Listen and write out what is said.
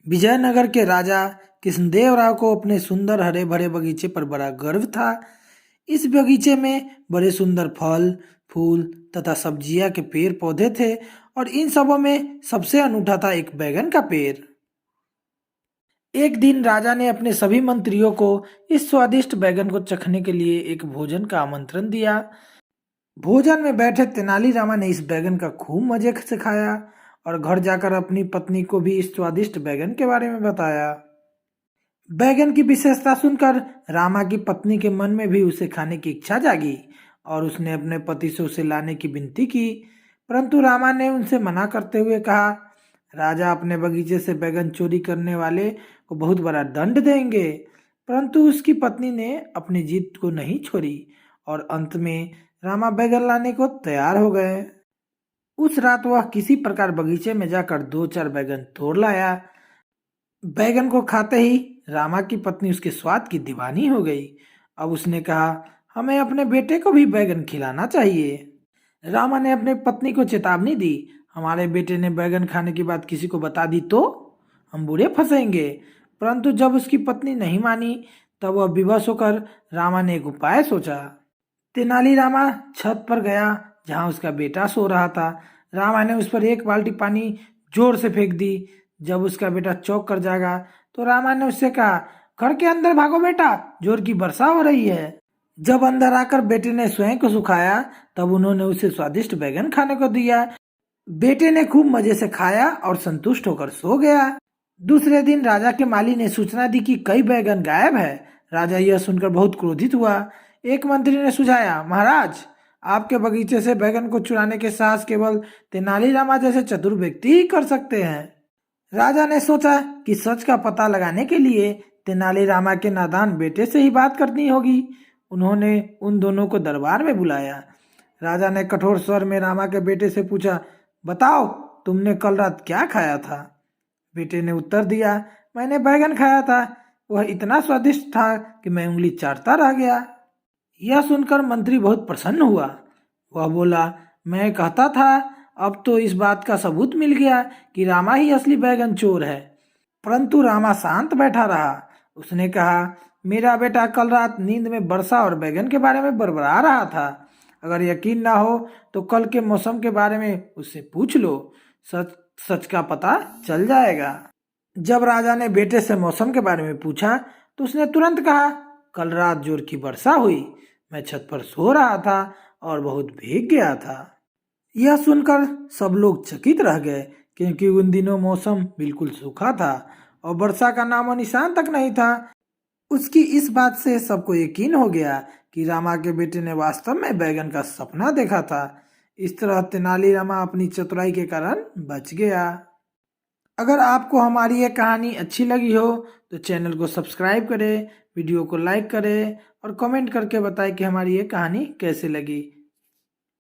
विजयनगर के राजा कृष्णदेवराय को अपने सुंदर हरे भरे बगीचे पर बड़ा गर्व था। इस बगीचे में बड़े सुंदर फल, फूल तथा सब्जियां के पेड़ पौधे थे और इन सबों में सबसे अनूठा था एक बैगन का पेड़। एक दिन राजा ने अपने सभी मंत्रियों को इस स्वादिष्ट बैगन को चखने के लिए एक भोजन का आमंत्रण दिया। भोजन में बैठे तेनालीरामा ने इस बैगन का खूब मजे से खाया और घर जाकर अपनी पत्नी को भी इस स्वादिष्ट बैगन के बारे में बताया। बैगन की विशेषता सुनकर रामा की पत्नी के मन में भी उसे खाने की इच्छा जागी और उसने अपने पति से उसे लाने की विनती की, परंतु रामा ने उनसे मना करते हुए कहा, राजा अपने बगीचे से बैगन चोरी करने वाले को बहुत बड़ा दंड देंगे। परंतु उसकी पत्नी ने अपनी जीत को नहीं छोड़ी और अंत में रामा बैगन लाने को तैयार हो गए। उस रात वह किसी प्रकार बगीचे में जाकर 2-4 बैगन तोड़ लाया। बैगन को खाते ही रामा की पत्नी उसके स्वाद की दीवानी हो गई। अब उसने कहा, हमें अपने बेटे को भी बैगन खिलाना चाहिए। रामा ने अपने पत्नी को चेतावनी दी, हमारे बेटे ने बैगन खाने की बात किसी को बता दी तो हम बुरे फंसेंगे। परंतु जब उसकी पत्नी नहीं मानी तब वह विवश होकर रामा ने एक उपाय सोचा। तेनालीरामा छत पर गया जहां उसका बेटा सो रहा था। रामा ने उस पर एक बाल्टी पानी जोर से फेंक दी। जब उसका बेटा चौंक कर जागा तो रामा ने उससे कहा, घर के अंदर भागो बेटा, जोर की वर्षा हो रही है। जब अंदर आकर बेटे ने स्वयं को सुखाया तब उन्होंने उसे स्वादिष्ट बैगन खाने को दिया। बेटे ने खूब मजे से खाया और संतुष्ट होकर सो गया। दूसरे दिन राजा के माली ने सूचना दी कि कई बैगन गायब है। राजा यह सुनकर बहुत क्रोधित हुआ। एक मंत्री ने सुझाया, महाराज, आपके बगीचे से बैगन को चुराने के साहस केवल तेनालीरामा जैसे चतुर व्यक्ति ही कर सकते हैं। राजा ने सोचा कि सच का पता लगाने के लिए तेनालीरामा के नादान बेटे से ही बात करनी होगी। उन्होंने उन दोनों को दरबार में बुलाया। राजा ने कठोर स्वर में रामा के बेटे से पूछा, बताओ, तुमने कल रात क्या खाया था? बेटे ने उत्तर दिया, मैंने बैगन खाया था, वह इतना स्वादिष्ट था कि मैं उंगली चाटता रह गया। यह सुनकर मंत्री बहुत प्रसन्न हुआ। वह बोला, मैं कहता था, अब तो इस बात का सबूत मिल गया कि रामा ही असली बैगन चोर है। परंतु रामा शांत बैठा रहा। उसने कहा, मेरा बेटा कल रात नींद में वर्षा और बैगन के बारे में बड़बड़ा रहा था। अगर यकीन ना हो तो कल के मौसम के बारे में उससे पूछ लो, सच सच का पता चल जाएगा। जब राजा ने बेटे से मौसम के बारे में पूछा तो उसने तुरंत कहा, कल रात जोर की वर्षा हुई, मैं छत पर सो रहा था और बहुत भीग गया था। यह सुनकर सब लोग चकित रह गए, क्योंकि उन दिनों मौसम बिल्कुल सूखा था और वर्षा का नामो निशान तक नहीं था। उसकी इस बात से सबको यकीन हो गया कि रामा के बेटे ने वास्तव में बैगन का सपना देखा था। इस तरह तेनालीरामा अपनी चतुराई के कारण बच गया। अगर आपको हमारी ये कहानी अच्छी लगी हो तो चैनल को सब्सक्राइब करें, वीडियो को लाइक करें और कमेंट करके बताएं कि हमारी ये कहानी कैसे लगी।